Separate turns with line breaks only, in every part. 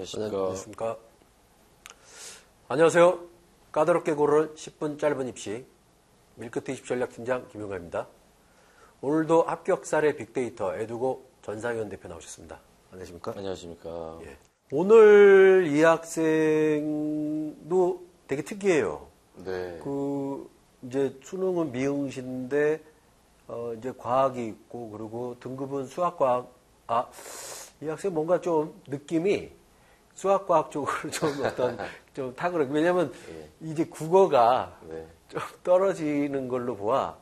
안녕하십니까. 안녕하세요. 까다롭게 고르는 10분 짧은 입시 밀크티 입시전략팀장 김용가입니다. 오늘도 합격 사례 빅데이터 에듀고 전상현 대표 나오셨습니다. 안녕하십니까?
안녕하십니까.
예. 오늘 이 학생도 되게 특이해요.
네.
이제 수능은 미응시인데 이제 과학이 있고 그리고 등급은 수학과학. 이 학생 뭔가 좀 느낌이 수학과학 쪽으로 좀 좀 탁월해. 왜냐면 이제 국어가 좀 떨어지는 걸로 보아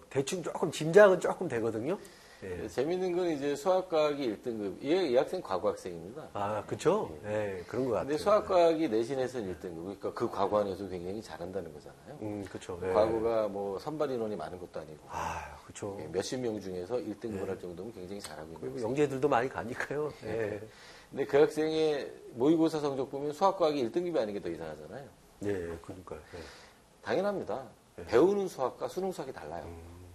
대충 조금 짐작은 조금 되거든요.
예. 재밌는 건 이제 수학과학이 1등급. 이 학생 과거 학생입니다.
아, 그쵸? 예, 그런 것 같아요.
근데 수학과학이 내신에서는 1등급. 그러니까 그 과관에서 굉장히 잘한다는 거잖아요.
그쵸.
과거가 뭐 선발 인원이 많은 것도 아니고.
아, 그쵸.
몇십 명 중에서 1등급을 할 정도면 굉장히 잘하고 있는
그리고
거죠.
영재들도 많이 가니까요. 예.
근데 그 학생의 모의고사 성적 보면 수학과학이 1등급이 아닌 게 더 이상하잖아요.
예, 그러니까요. 예.
당연합니다. 배우는 수학과 수능 수학이 달라요.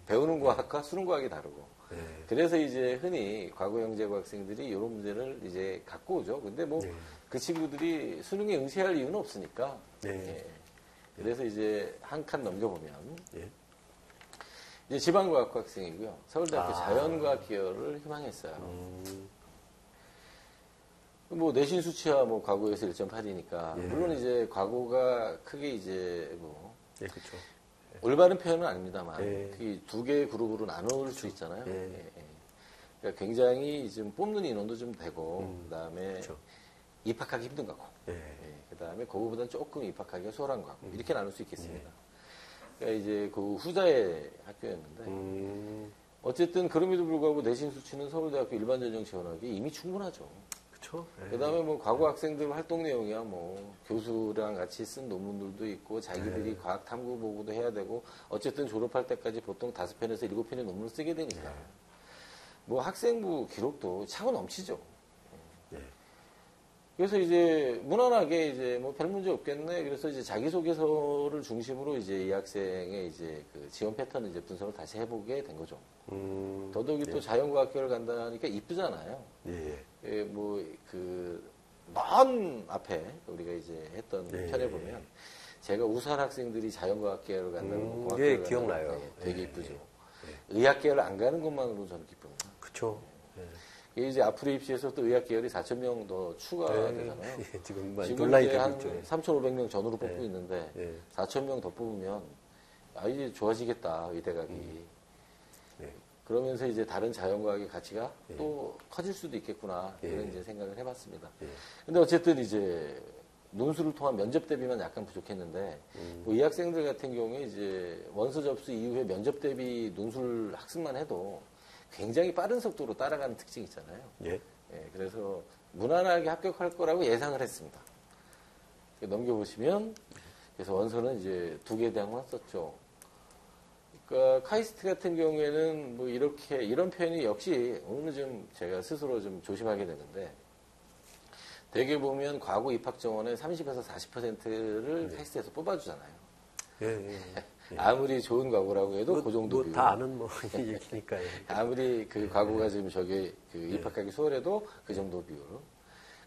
배우는 과학과 수능 과학이 다르고. 그래서 이제 흔히 과거 영재고 학생들이 이런 문제를 이제 갖고 오죠. 근데 뭐 그 친구들이 수능에 응시할 이유는 없으니까. 예. 그래서 이제 한 칸 넘겨보면 이제 지방과학과 학생이고요. 서울대학교 자연과학 계열을 희망했어요. 뭐 내신 수치야 뭐 과거에서 1.8이니까 물론 이제 과거가 크게 이제 뭐
그렇죠.
올바른 표현은 아닙니다만 그 두 개의 그룹으로 나눌 수 있잖아요. 그러니까 굉장히 지금 뽑는 인원도 좀 되고 그다음에 입학하기 힘든 거고 그다음에 그거보다는 조금 입학하기가 수월한 거고 이렇게 나눌 수 있겠습니다. 그러니까 이제 그 후자의 학교였는데 어쨌든 그럼에도 불구하고 내신 수치는 서울대학교 일반 전형 지원하기 이미 충분하죠.
그렇죠.
그다음에 뭐 과거 학생들 활동 내용이야 뭐 교수랑 같이 쓴 논문들도 있고 자기들이 과학 탐구 보고도 해야 되고 어쨌든 졸업할 때까지 보통 5편에서 7편의 논문을 쓰게 되니까 뭐 학생부 기록도 차고 넘치죠. 그래서 이제 무난하게 이제 뭐 별 문제 없겠네. 그래서 이제 자기소개서를 중심으로 이제 이 학생의 이제 그 지원 패턴을 이제 분석을 다시 해보게 된 거죠. 더더욱이 또 자연과학계를 간다니까 이쁘잖아요. 뭐 그 먼 앞에 우리가 이제 했던 편에 보면 제가 우수한 학생들이 자연과학계를 간다는 거
기억나요.
되게 이쁘죠. 의학계를 안 가는 것만으로 저는 기쁩니다.
그렇죠.
이게 이제 앞으로 입시에서 또 의학계열이 4,000명 더 추가되잖아요.
지금
이제 한 3,500명 전후로 뽑고 있는데 4,000명 더 뽑으면 이제 좋아지겠다 의대각이. 그러면서 이제 다른 자연과학의 가치가 또 커질 수도 있겠구나 이런 이제 생각을 해봤습니다. 근데 어쨌든 이제 논술을 통한 면접 대비만 약간 부족했는데 뭐 이 학생들 같은 경우에 이제 원서 접수 이후에 면접 대비 논술 학습만 해도 굉장히 빠른 속도로 따라가는 특징이 있잖아요. 그래서 무난하게 합격할 거라고 예상을 했습니다. 넘겨보시면 그래서 원서는 이제 2개 대학만 썼죠. 그러니까 카이스트 같은 경우에는 뭐 이런 표현이 역시 오늘 좀 제가 스스로 좀 조심하게 되는데 대개 보면 과거 입학 정원의 30에서 40%를 카이스트에서 뽑아주잖아요. 아무리 좋은 과거라고 해도 그 정도 비율.
다 아는 뭐 얘기니까요.
아무리 그 과거가 지금 저게 그 입학하기 수월해도 그 정도 비율.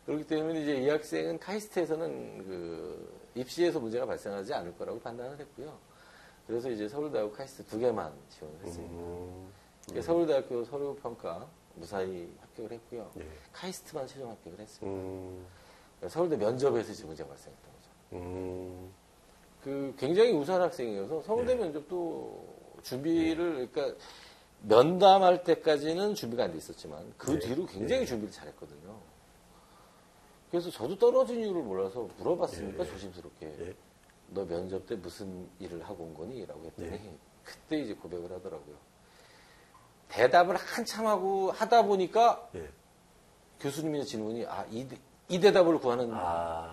그렇기 때문에 이제 이 학생은 카이스트에서는 그 입시에서 문제가 발생하지 않을 거라고 판단을 했고요. 그래서 이제 서울대하고 카이스트 2개만 지원을 했습니다. 서울대학교 서류평가 무사히 합격을 했고요. 카이스트만 최종 합격을 했습니다. 서울대 면접에서 이제 문제가 발생했던 거죠. 그 굉장히 우수한 학생이어서 서울대 면접도 준비를 그러니까 면담할 때까지는 준비가 안 돼 있었지만 그 뒤로 굉장히 준비를 잘했거든요. 그래서 저도 떨어진 이유를 몰라서 물어봤으니까 조심스럽게 너 면접 때 무슨 일을 하고 온 거니? 라고 했더니 그때 이제 고백을 하더라고요. 대답을 한참 하다 보니까 교수님의 질문이 이 대답을 구하는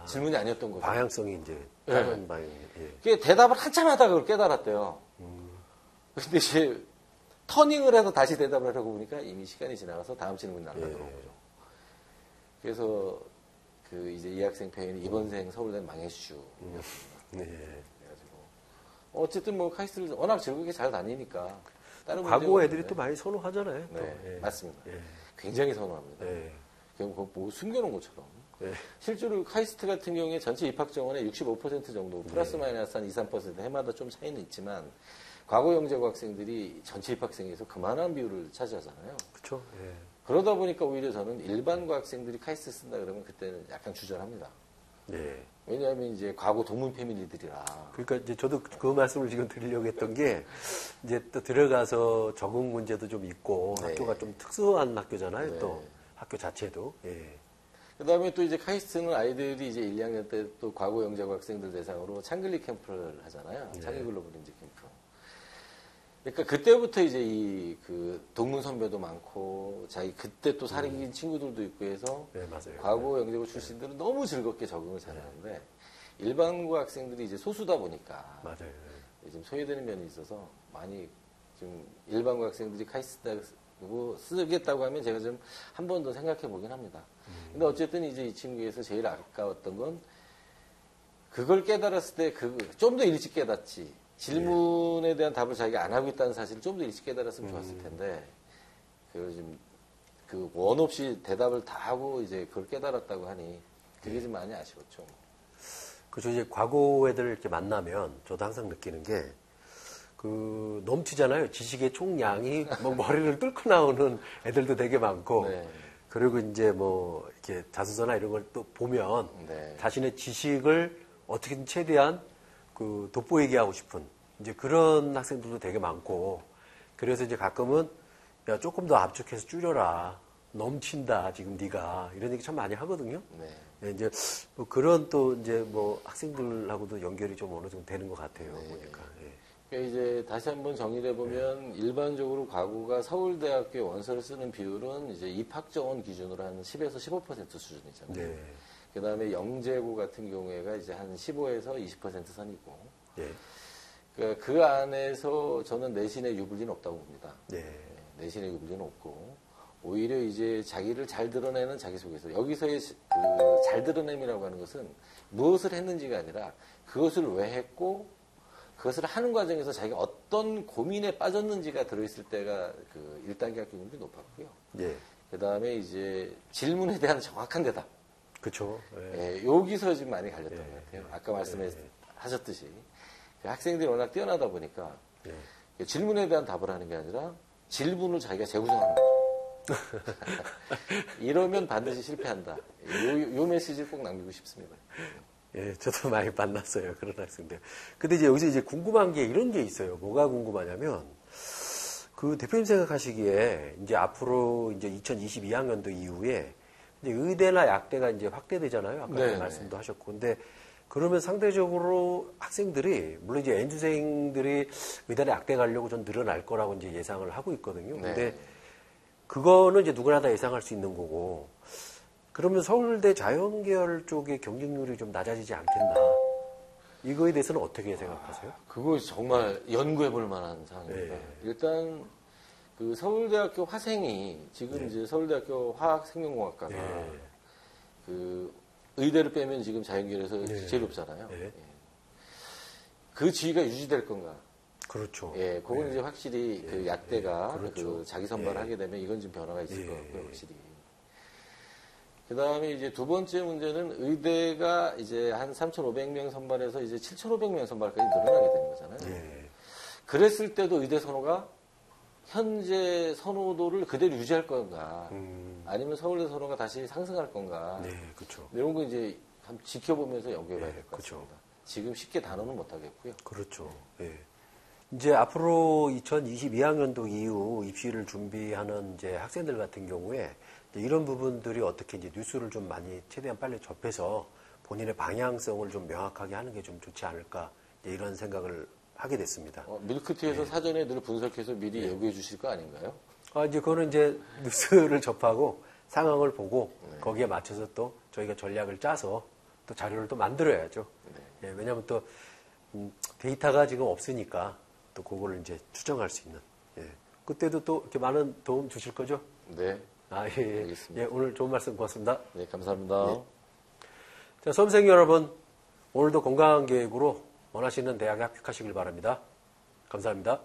질문이 아니었던 거죠.
방향성이 이제 다른 방향이.
대답을 한참 하다가 그걸 깨달았대요. 근데 이제 터닝을 해서 다시 대답을 하려고 보니까 이미 시간이 지나가서 다음 질문이 날라들어온 거죠. 그래서 그 이제 이 학생 표현이 이번 생 서울대 망해슈. 그래가지고 어쨌든 뭐 카이스트를 워낙 즐겁게 잘 다니니까 다른
과거 애들이 또 많이 선호하잖아요.
맞습니다. 굉장히 선호합니다. 그냥 뭐 숨겨놓은 것처럼.
네.
실제로 카이스트 같은 경우에 전체 입학 정원의 65% 정도 플러스 마이너스 한 2, 3% 해마다 좀 차이는 있지만 과거 영재고 학생들이 전체 입학생에서 그만한 비율을 차지하잖아요.
그렇죠. 예.
그러다 보니까 오히려 저는 일반고 학생들이 카이스트 쓴다 그러면 그때는 약간 주저합니다.
네.
왜냐하면 이제 과거 동문 패밀리들이라.
그러니까 이제 저도 그 말씀을 지금 드리려고 했던 게 이제 또 들어가서 적응 문제도 좀 있고
네.
학교가 좀 특수한 학교잖아요.
네.
또 학교 자체도. 예.
그 다음에 또 이제 카이스트는 아이들이 이제 1, 2학년 때 또 과거 영재고 학생들 대상으로 창글리 캠프를 하잖아요.
네.
창의 글로벌 인재 캠프. 그러니까 그때부터 이제 이 그 동문 선배도 많고 자기 그때 또 사귄 친구들도 있고 해서
네, 맞아요.
과거 영재고 출신들은 너무 즐겁게 적응을 잘하는데 일반고 학생들이 이제 소수다 보니까
맞아요.
좀 소외되는 면이 있어서 많이 좀 일반고 학생들이 카이스트 쓰겠다고 하면 제가 좀 한 번 더 생각해 보긴 합니다. 근데 어쨌든 이제 이 친구에서 제일 아까웠던 건 그걸 깨달았을 때 좀 더 일찍 깨닫지. 질문에 대한 답을 자기가 안 하고 있다는 사실을 좀 더 일찍 깨달았으면 좋았을 텐데 그걸 좀 그 원 없이 대답을 다 하고 이제 그걸 깨달았다고 하니 그게 좀 많이 아쉬웠죠.
그죠. 이제 과거 애들 이렇게 만나면 저도 항상 느끼는 게 넘치잖아요. 지식의 총량이 뭐 머리를 뚫고 나오는 애들도 되게 많고.
네.
그리고 이제 뭐 이렇게 자소서나 이런 걸 또 보면
네.
자신의 지식을 어떻게든 최대한 돋보이게 하고 싶은 이제 그런 학생들도 되게 많고. 그래서 이제 가끔은 야, 조금 더 압축해서 줄여라. 넘친다, 지금 네가. 이런 얘기 참 많이 하거든요.
네.
네, 이제 뭐 그런 또 이제 뭐 학생들하고도 연결이 좀 어느 정도 되는 것 같아요.
네.
보니까. 예.
그러니까 이제 다시 한번 정리를 해보면 일반적으로 과거가 서울대학교에 원서를 쓰는 비율은 이제 입학 정원 기준으로 한 10에서 15% 수준이잖아요.
네.
그 다음에 영재고 같은 경우에가 이제 한 15에서 20% 선이고.
예.
그러니까 그 안에서 저는 내신의 유불리는 없다고 봅니다.
네.
내신의 유불리는 없고. 오히려 이제 자기를 잘 드러내는 자기소개서. 여기서의 잘 드러냄이라고 하는 것은 무엇을 했는지가 아니라 그것을 왜 했고 그것을 하는 과정에서 자기가 어떤 고민에 빠졌는지가 들어있을 때가 1단계 합격률이 높았고요.
예.
그 다음에 이제 질문에 대한 정확한 대답.
그쵸. 예.
예, 여기서 지금 많이 갈렸던
예.
것 같아요. 아까 말씀하셨듯이. 학생들이 워낙 뛰어나다 보니까
예.
질문에 대한 답을 하는 게 아니라 질문을 자기가 재구성하는 거예요. 이러면 반드시 실패한다. 요 메시지를 꼭 남기고 싶습니다.
예, 저도 많이 만났어요. 그런 학생들. 근데 이제 여기서 이제 궁금한 게 이런 게 있어요. 뭐가 궁금하냐면, 대표님 생각하시기에 이제 앞으로 이제 2022학년도 이후에 이제 의대나 약대가 이제 확대되잖아요. 아까
네,
말씀도 하셨고. 근데 그러면 상대적으로 학생들이, 물론 이제 N주생들이 의대나 약대 가려고 좀 늘어날 거라고 이제 예상을 하고 있거든요. 근데
네.
그거는 이제 누구나 다 예상할 수 있는 거고, 그러면 서울대 자연계열 쪽의 경쟁률이 좀 낮아지지 않겠나? 이거에 대해서는 어떻게 생각하세요?
그거 정말 연구해 볼 만한 사항입니다.
네.
일단, 서울대학교 화생이, 지금 이제 서울대학교 화학생명공학과가,
네.
의대를 빼면 지금 자연계열에서
네.
제일 높잖아요.
네.
예. 그 지위가 유지될 건가?
그렇죠.
예, 그건 이제 확실히 약대가
그렇죠.
자기 선발을 하게 되면 이건 좀 변화가 있을 것 같고요, 확실히. 그 다음에 이제 두 번째 문제는 의대가 이제 한 3,500명 선발해서 이제 7,500명 선발까지 늘어나게 되는 거잖아요.
예.
그랬을 때도 의대 선호가 현재 선호도를 그대로 유지할 건가, 아니면 서울대 선호가 다시 상승할 건가.
네, 그렇죠.
이런 거 이제 한번 지켜보면서 연구해봐야 될 것
그렇죠.
같습니다. 지금 쉽게 단언은 못 하겠고요.
그렇죠. 예. 이제 앞으로 2022학년도 이후 입시를 준비하는 이제 학생들 같은 경우에 이런 부분들이 어떻게 이제 뉴스를 좀 많이 최대한 빨리 접해서 본인의 방향성을 좀 명확하게 하는 게 좀 좋지 않을까 이런 생각을 하게 됐습니다.
밀크티에서 사전에 늘 분석해서 미리 예고해 주실 거 아닌가요?
이제 그거는 이제 뉴스를 접하고 상황을 보고 거기에 맞춰서 또 저희가 전략을 짜서 또 자료를 또 만들어야죠. 예, 왜냐하면 또 데이터가 지금 없으니까 또 그거를 이제 추정할 수 있는. 예. 그때도 또 이렇게 많은 도움 주실 거죠?
네.
예.
알겠습니다.
예, 오늘 좋은 말씀 고맙습니다.
네, 감사합니다.
자, 수험생 여러분, 오늘도 건강한 계획으로 원하시는 대학에 합격하시길 바랍니다. 감사합니다.